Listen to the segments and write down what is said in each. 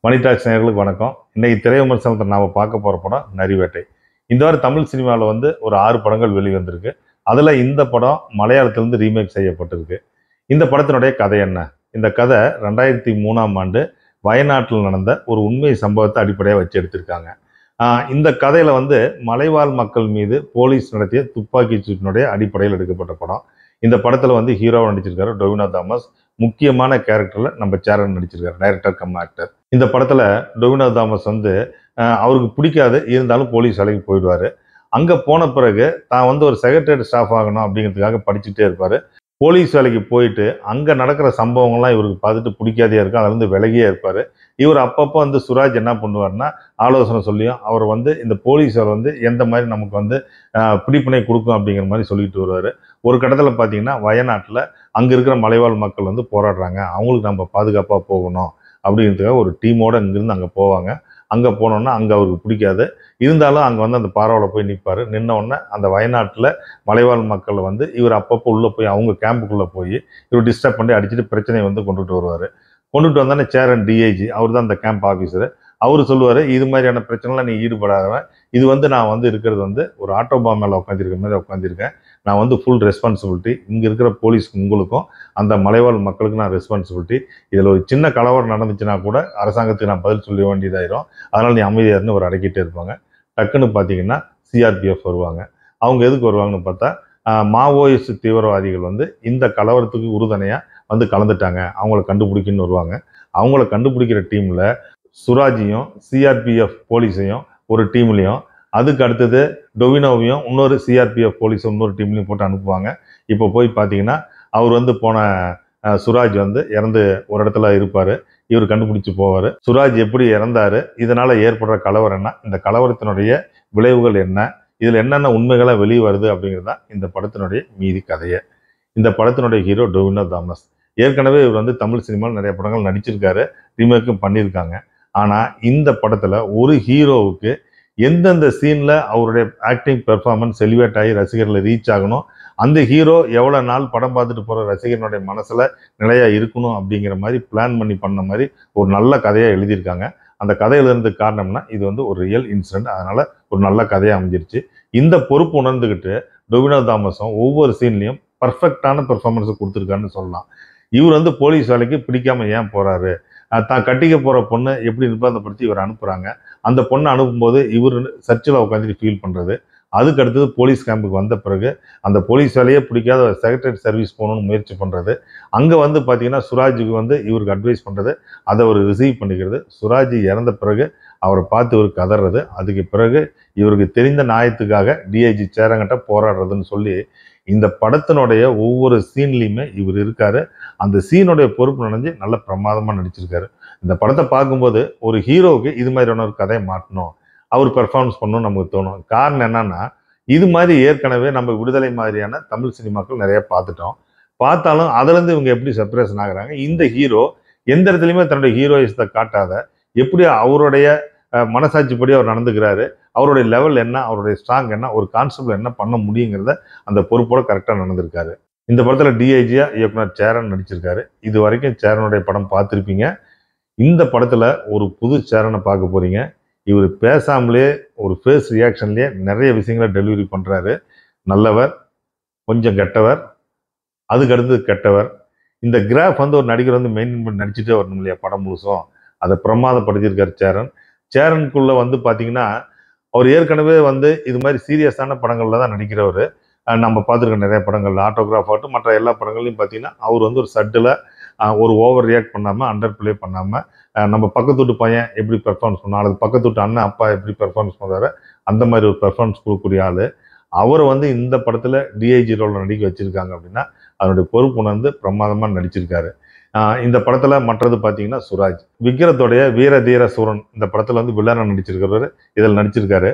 மணி tax நேயர்களுக்கு வணக்கம். இன்னைக்கு திரை விமர்சனத்தை நாம பார்க்க போற படம் நரிவேட்டை. இந்த வாரம் தமிழ் சினிமாவில் வந்து ஒரு 6 படங்கள் வெளிவந்திருக்கு. அதுல இந்த படம் மலையாளத்திலிருந்து ரீமேக் செய்யப்பட்டிருக்கு. இந்த படத்தினுடைய கதை என்ன? இந்த கதை 2003ஆம் ஆண்டு வயநாட்டில் நடந்த ஒரு உண்மை சம்பவத்தை அடிப்படையாக வச்சு எடுத்திருக்காங்க. இந்த கதையில வந்து மலைவாழ் மக்கள் மீது போலீஸ் நடத்திய துப்பாக்கி சூட்டினுடைய அடிப்படையில் எடுக்கப்பட்ட படம். இந்த படத்துல வந்து ஹீரோவா நடிச்சிருக்காரு டொவினோ தாமஸ். முக்கியமான கேரக்டர்ல நம்ம சேரன் நடிச்சிருக்காரு, டைரக்டர் கம் ஆக்டர். இந்த படத்துல டொவினோ தாமஸ் வந்து அவருக்கு பிடிக்காது, இருந்தாலும் போலீஸ் வேலைக்கு போயிடுவாரு. அங்க போன பிறகு தான் வந்து ஒரு செக்ரட்டரியேட் ஸ்டாஃப் ஆகணும் அப்படிங்கிறதுக்காக படிச்சுட்டே இருப்பாரு. போலீஸ் வேலைக்கு போயிட்டு அங்க நடக்கிற சம்பவங்கள்லாம் இவருக்கு பார்த்துட்டு பிடிக்காதே இருக்கும், அதுல இருந்து விலகியே இருப்பாரு. இவர் அப்பப்போ வந்து சுராஜ் என்ன பண்ணுவாருன்னா ஆலோசனை சொல்லியும் அவர் வந்து இந்த போலீஸார் வந்து எந்த மாதிரி நமக்கு வந்து பிடிப்பினை கொடுக்கும் அப்படிங்கிற மாதிரி சொல்லிட்டு வருவாரு. ஒரு கட்டத்தில் பார்த்தீங்கன்னா வயநாட்டில் அங்கே இருக்கிற மலைவாழ் மக்கள் வந்து போராடுறாங்க, அவங்களுக்கு நம்ம பாதுகாப்பாக போகணும் அப்படிங்கிறதுக்காக ஒரு டீமோட இங்கிருந்து அங்கே போவாங்க. அங்கே போனோன்னா அங்கே அவருக்கு பிடிக்காது, இருந்தாலும் அங்கே வந்து அந்த பாறாவில் போய் நிற்பார். நின்னோடனே அந்த வயநாட்டில் மலைவாழ் மக்கள் வந்து இவர் அப்பப்போ உள்ளே போய் அவங்க கேம்புக்குள்ளே போய் இவர் டிஸ்டர்ப் பண்ணி அடிச்சுட்டு பிரச்சனையை வந்து கொண்டுட்டு வருவார். கொண்டுட்டு வந்தானே சேரன் டிஐஜி, அவர் தான் அந்த கேம்ப் ஆஃபீஸர். அவர் சொல்லுவார், இது மாதிரியான பிரச்சனைலாம் நீ ஈடுபடாதவன், இது வந்து நான் வந்து இருக்கிறது வந்து ஒரு ஆட்டோபா மேலே உட்காந்துருக்க மாதிரி உட்காந்துருக்கேன், நான் வந்து ஃபுல் ரெஸ்பான்சிபிலிட்டி, இங்கே இருக்கிற போலீஸ்க்கு உங்களுக்கும் அந்த மலைவாழ் மக்களுக்கு நான் ரெஸ்பான்சிபிலிட்டி, இதில் ஒரு சின்ன கலவரம் நடந்துச்சுன்னா கூட அரசாங்கத்துக்கு நான் பதில் சொல்ல வேண்டியதாயிரும், அதனால் நீ அமைதியாக இருந்து ஒரு அடக்கிட்டே இருப்பாங்க. டக்குன்னு பார்த்தீங்கன்னா சிஆர்பிஎஃப் வருவாங்க. அவங்க எதுக்கு வருவாங்கன்னு பார்த்தா மாவோயிஸ்ட் தீவிரவாதிகள் வந்து இந்த கலவரத்துக்கு உறுதுணையாக வந்து கலந்துட்டாங்க, அவங்கள கண்டுபிடிக்கணும்னு வருவாங்க. அவங்கள கண்டுபிடிக்கிற டீமில் சுராஜையும் சிஆர்பிஎஃப் போலீஸையும் ஒரு டீம்லையும், அதுக்கு அடுத்தது டொவினோவையும் இன்னொரு சிஆர்பிஎஃப் போலீஸும் இன்னொரு டீம்லையும் போட்டு அனுப்புவாங்க. இப்போ போய் பார்த்தீங்கன்னா அவர் வந்து போன சுராஜ் வந்து இறந்து ஒரு இடத்துல இருப்பார், இவர் கண்டுபிடிச்சு போவார். சுராஜ் எப்படி இறந்தாரு, இதனால் ஏற்படுற கலவரம் என்ன, இந்த கலவரத்தினுடைய விளைவுகள் என்ன, இதில் என்னென்ன உண்மைகளாக வெளியே வருது அப்படிங்கிறது தான் இந்த படத்தினுடைய மீதி கதையை. இந்த படத்தினுடைய ஹீரோ டொவினோ தாமஸ். ஏற்கனவே இவர் வந்து தமிழ் சினிமாவில் நிறைய படங்கள் நடிச்சிருக்காரு, ரீமேக்கும் பண்ணியிருக்காங்க. ஆனால் இந்த படத்தில் ஒரு ஹீரோவுக்கு எந்தெந்த சீனில் அவருடைய ஆக்டிங் பெர்ஃபார்மன்ஸ் எலிவேட் ஆகி ரசிகர்களை ரீச் ஆகணும், அந்த ஹீரோ எவ்வளோ நாள் படம் பார்த்துட்டு போகிற ரசிகனுடைய மனசில் நிலையாக இருக்கணும் அப்படிங்கிற மாதிரி பிளான் பண்ணி பண்ண மாதிரி ஒரு நல்ல கதையாக எழுதியிருக்காங்க. அந்த கதையில் இருந்ததுக்கு காரணம்னா இது வந்து ஒரு ரியல் இன்சிடென்ட், அதனால் ஒரு நல்ல கதையாக அமைஞ்சிருச்சு. இந்த பொறுப்பு உணர்ந்துக்கிட்டு டொவினோ தாமஸும் ஒவ்வொரு சீன்லையும் பர்ஃபெக்டான பெர்ஃபார்மன்ஸை கொடுத்துருக்காருன்னு சொல்லலாம். இவர் வந்து போலீஸ் வேலைக்கு பிடிக்காம ஏன் போகிறாரு, தான் கட்டிக்க போகிற பொண்ணு எப்படி நிர்பந்தப்படுத்தி இவர் அனுப்புகிறாங்க, அந்த பொண்ணை அனுப்பும்போது இவர் சர்ச்சில் உட்காந்துட்டு ஃபீல் பண்ணுறது, அதுக்கு அடுத்தது போலீஸ் கேம்புக்கு வந்த பிறகு அந்த போலீஸ் வேலையே பிடிக்காத செக்ரட்டரி சர்வீஸ் போகணும்னு முயற்சி பண்ணுறது, அங்கே வந்து பார்த்தீங்கன்னா சுராஜுக்கு வந்து இவருக்கு அட்வைஸ் பண்ணுறது, அதை அவர் ரிசீவ் பண்ணிக்கிறது, சுராஜ் இறந்த பிறகு அவரை பார்த்து இவர் கதறது, அதுக்கு பிறகு இவருக்கு தெரிந்த நியாயத்துக்காக டிஐஜி சேரங்கிட்ட போராடுறதுன்னு சொல்லி இந்த படத்தினுடைய ஒவ்வொரு சீன்லையுமே இவர் இருக்காரு. அந்த சீனுடைய பொறுப்பு நினைஞ்சு நல்ல பிரமாதமாக நடிச்சிருக்காரு. இந்த படத்தை பார்க்கும்போது ஒரு ஹீரோவுக்கு இது மாதிரியான ஒரு கதையை மாட்டணும், அவர் பெர்ஃபார்மன்ஸ் பண்ணணும்னு நமக்கு தோணும். காரணம் என்னன்னா, இது மாதிரி ஏற்கனவே நம்ம விடுதலை மாதிரியான தமிழ் சினிமாக்கள் நிறைய பார்த்துட்டோம். பார்த்தாலும் அதுலேருந்து இவங்க எப்படி செப்பரேஷன் ஆகுறாங்க, இந்த ஹீரோ எந்த இடத்துலையுமே தன்னுடைய ஹீரோயிசத்தை காட்டாத எப்படி அவருடைய மனசாட்சிப்படி அவர் நடந்துக்கிறாரு, அவருடைய லெவல் என்ன, அவருடைய ஸ்ட்ராங் என்ன, ஒரு கான்செப்ட்ல என்ன பண்ண முடியுங்கிறத அந்த பொறுப்போட கரெக்டாக நடந்திருக்காரு. இந்த படத்தில் டிஐஜியா இயக்குனர் சேரன் நடிச்சிருக்காரு. இது வரைக்கும் சேரனுடைய படம் பார்த்துருப்பீங்க. இந்த படத்தில் ஒரு புது சேரனை பார்க்க போறீங்க. இவர் பேசாமலே ஒரு ஃபேஸ் ரியாக்ஷன்லேயே நிறைய விஷயங்களை டெலிவரி பண்ணுறாரு. நல்லவர், கொஞ்சம் கெட்டவர், அதுக்கடுத்து கெட்டவர். இந்த கிராஃப் வந்து ஒரு நடிகர் வந்து மெயின்டைன் பண்ணி நடிச்சுட்டே வரணும் இல்லையா படம் முழுசும், அதை பிரமாதப்படுத்தியிருக்காரு சேரன். சேரனுக்குள்ளே வந்து பார்த்தீங்கன்னா அவர் ஏற்கனவே வந்து இது மாதிரி சீரியஸான படங்களில் தான் நடிக்கிறவர். நம்ம பார்த்துருக்க நிறைய படங்கள், ஆட்டோகிராஃப் ஆகட்டும் மற்ற எல்லா படங்கள்லையும் பார்த்தீங்கன்னா அவர் வந்து ஒரு சட்டில் ஒரு ஓவர் ரியாக்ட் பண்ணாமல், அண்டர் பிளே பண்ணாமல், நம்ம பக்கத்து வீட்டு பையன் எப்படி பெர்ஃபார்மன்ஸ் பண்ணால், அல்லது பக்கத்து வீட்டு அண்ணன் அப்பா எப்படி பெர்ஃபார்மன்ஸ் பண்ணுறாரு, அந்த மாதிரி ஒரு பெர்ஃபார்மன்ஸ் கொடுக்கக்கூடிய ஆள். அவரை வந்து இந்த படத்தில் டிஐஜி ரோலில் நடிக்க வச்சுருக்காங்க அப்படின்னா அதனுடைய பொறுப்பு உணர்ந்து பிரமாதமாக நடிச்சிருக்காரு. இந்த படத்தில் மற்றது பார்த்தீங்கன்னா சுராஜ், விக்ரத்தோடைய வீர தீர சூரன் இந்த படத்தில் வந்து வில்லனா நடிச்சிருக்கிறவர், இதில் நடிச்சிருக்காரு.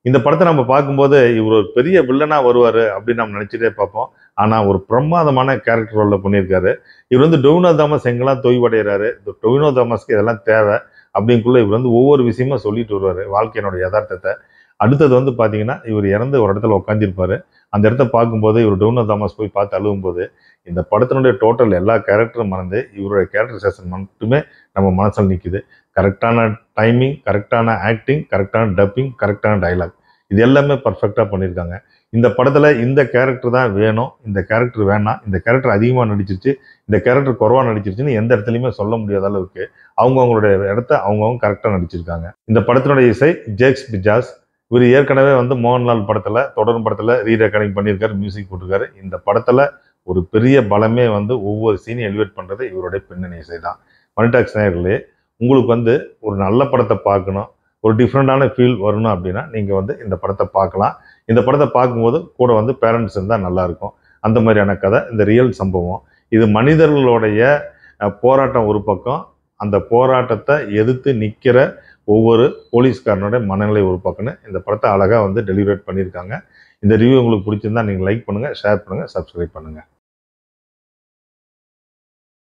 இந்த படத்தை நம்ம பார்க்கும்போது இவர் ஒரு பெரிய வில்லனாக வருவார் அப்படின்னு நம்ம நினச்சிட்டே பார்ப்போம். ஆனால் ஒரு பிரமாதமான கேரக்டர் ரோலில் பண்ணியிருக்காரு. இவர் வந்து டொவினோ தாமஸ் எங்கெல்லாம் தொய்வடைகிறாரு, இந்த டொவினோ தாமஸ்க்கு இதெல்லாம் தேவை அப்படிங்குள்ள இவர் வந்து ஒவ்வொரு விஷயமா சொல்லிட்டு வருவார், வாழ்க்கையினுடைய யதார்த்தத்தை. அடுத்தது வந்து பார்த்தீங்கன்னா இவர் இறந்து ஒரு இடத்துல உட்காந்துருப்பாரு. அந்த இடத்த பார்க்கும்போது இவர் டொவினோ தாமஸ் போய் பார்த்து அழுகும்போது இந்த படத்தினுடைய டோட்டல் எல்லா கேரக்டரும் மறந்து இவருடைய கேரக்டரைசேஷன் மட்டுமே நம்ம மனசில் நிற்குது. கரெக்டான டைமிங், கரெக்டான ஆக்டிங், கரெக்டான டப்பிங், கரெக்டான டைலாக், இது எல்லாமே பர்ஃபெக்டாக பண்ணியிருக்காங்க. இந்த படத்தில் இந்த கேரக்டர் தான் வேணும், இந்த கேரக்டர் வேணாம், இந்த கேரக்டர் அதிகமாக நடிச்சிருச்சு, இந்த கேரக்டர் குறவாக நடிச்சிருச்சுன்னு எந்த இடத்துலையுமே சொல்ல முடியாத அளவுக்கு அவங்களுடைய இடத்த அவங்கவுங்க கரெக்டாக நடிச்சிருக்காங்க. இந்த படத்தினுடைய இசை ஜேக்ஸ் பிஜாஸ். இவர் ஏற்கனவே வந்து மோகன்லால் படத்தில், தொடரும் படத்தில் ரீரெக்கார்டிங் பண்ணியிருக்காரு, மியூசிக் போட்டிருக்காரு. இந்த படத்தில் ஒரு பெரிய பலமே வந்து ஒவ்வொரு சீனையும் எலிவேட் பண்ணுறது இவருடைய பின்னணி இசை தான். மணி டாக்ஸ் நேயர்களே, உங்களுக்கு வந்து ஒரு நல்ல படத்தை பார்க்கணும், ஒரு டிஃப்ரெண்டான ஃபீல் வரணும் அப்படின்னா நீங்கள் வந்து இந்த படத்தை பார்க்கலாம். இந்த படத்தை பார்க்கும்போது கூட வந்து பேரண்ட்ஸ் இருந்தால் நல்லாயிருக்கும். அந்த மாதிரியான கதை, இந்த ரியல் சம்பவம். இது மனிதர்களுடைய போராட்டம் ஒரு பக்கம், அந்த போராட்டத்தை எதிர்த்து நிற்கிற ஒவ்வொரு போலீஸ்காரனோட மனநிலை ஒரு பக்கம்னு இந்த படத்தை அழகாக வந்து டெலிவரேட் பண்ணியிருக்காங்க. இந்த ரிவ்யூ உங்களுக்கு பிடிச்சிருந்தா நீங்கள் லைக் பண்ணுங்கள், ஷேர் பண்ணுங்கள், சப்ஸ்கிரைப் பண்ணுங்கள்.